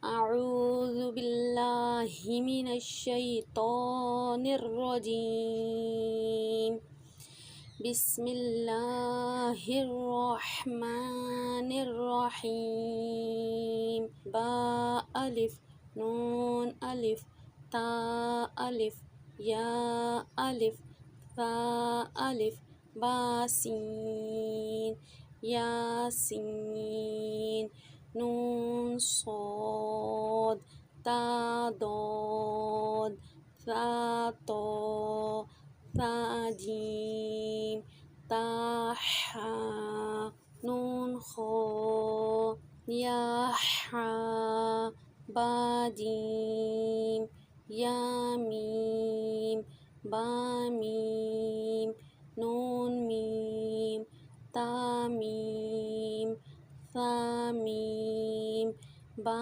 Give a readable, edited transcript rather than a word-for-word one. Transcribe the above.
أعوذ بالله من الشيطان الرجيم. بسم الله الرحمن الرحيم. با ألف نون ألف تا ألف يا ألف ثا ألف باسين ياسين نون صاد تا ضاد ثا طا ثا جيم تا حا نون خا يا حا با جيم يا ميم با ميم نون ميم تا ميم ثا ميم با